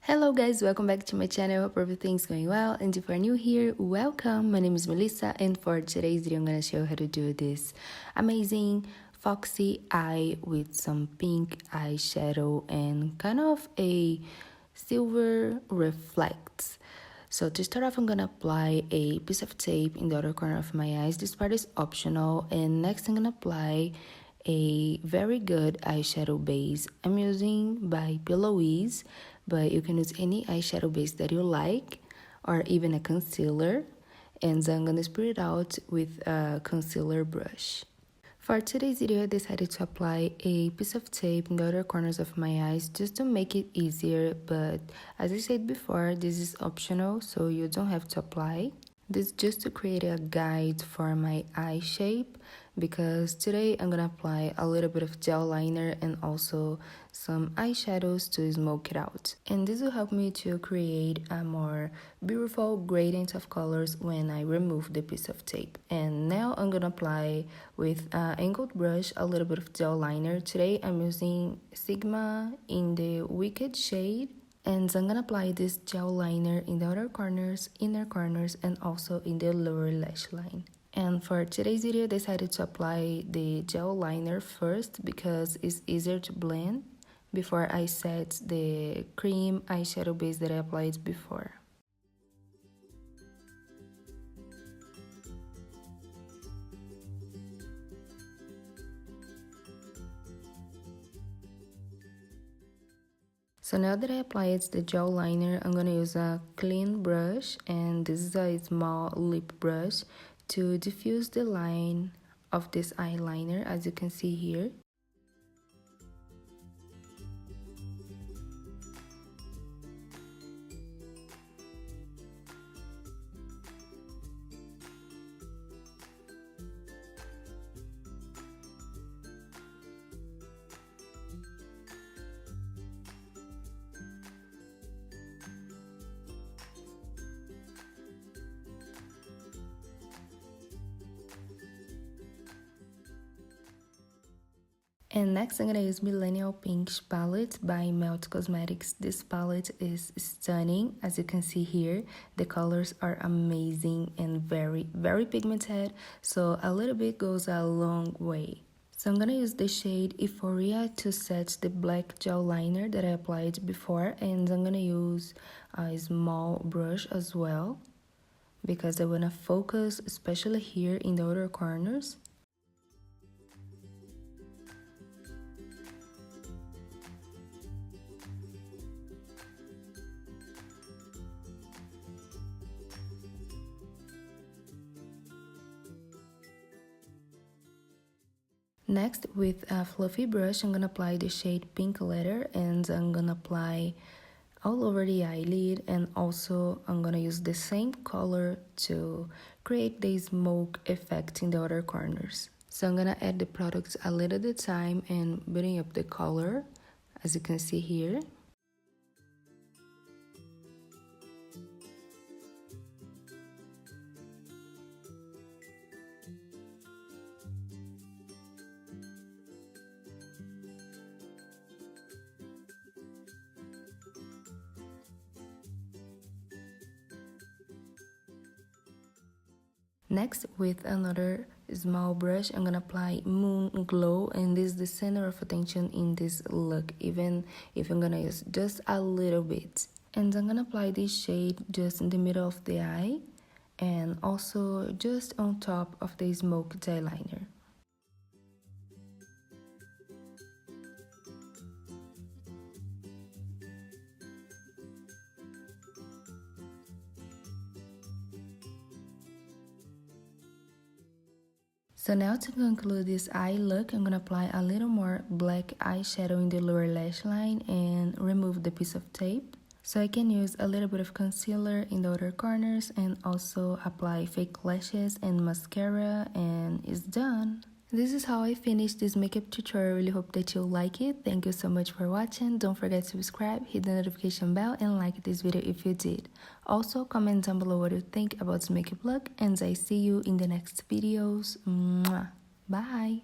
Hello guys, welcome back to my channel. Hope everything's going well, and if you're new here, welcome. My name is Melissa, and for today's video I'm gonna show you how to do this amazing foxy eye with some pink eyeshadow and kind of a silver reflects. So to start off, I'm gonna apply a piece of tape in the other corner of my eyes. This part is optional, and next I'm gonna apply a very good eyeshadow base. I'm using by Pillowies, but you can use any eyeshadow base that you like, or even a concealer. And so I'm gonna spread it out with a concealer brush. For today's video, I decided to apply a piece of tape in the other corners of my eyes just to make it easier, but as I said before, this is optional, so you don't have to apply. This is just to create a guide for my eye shape, because today I'm gonna apply a little bit of gel liner and also some eyeshadows to smoke it out. And this will help me to create a more beautiful gradient of colors when I remove the piece of tape. And now I'm gonna apply with an angled brush a little bit of gel liner. Today I'm using Sigma in the Wicked shade. And I'm gonna apply this gel liner in the outer corners, inner corners, and also in the lower lash line. And for today's video, I decided to apply the gel liner first because it's easier to blend before I set the cream eyeshadow base that I applied before. So now that I applied the gel liner, I'm gonna use a clean brush, and this is a small lip brush to diffuse the line of this eyeliner, as you can see here. And next I'm gonna use Millennial Pink palette by Melt Cosmetics. This palette is stunning, as you can see here. The colors are amazing and very pigmented, so a little bit goes a long way. So I'm gonna use the shade Euphoria to set the black gel liner that I applied before, and I'm gonna use a small brush as well because I wanna focus especially here in the outer corners. Next, with a fluffy brush, I'm gonna apply the shade Pink Leather, and I'm gonna apply all over the eyelid, and also I'm gonna use the same color to create the smoke effect in the other corners. So I'm gonna add the products a little at a time and building up the color, as you can see here. Next, with another small brush, I'm gonna apply Moon Glow, and this is the center of attention in this look, even if I'm gonna use just a little bit. And I'm gonna apply this shade just in the middle of the eye, and also just on top of the smoked eyeliner. So now to conclude this eye look, I'm gonna apply a little more black eyeshadow in the lower lash line and remove the piece of tape. So I can use a little bit of concealer in the outer corners and also apply fake lashes and mascara, and it's done. This is how I finished this makeup tutorial. I really hope that you like it. Thank you so much for watching. Don't forget to subscribe, hit the notification bell, and like this video if you did. Also, comment down below what you think about this makeup look, and I see you in the next videos. Mwah. Bye!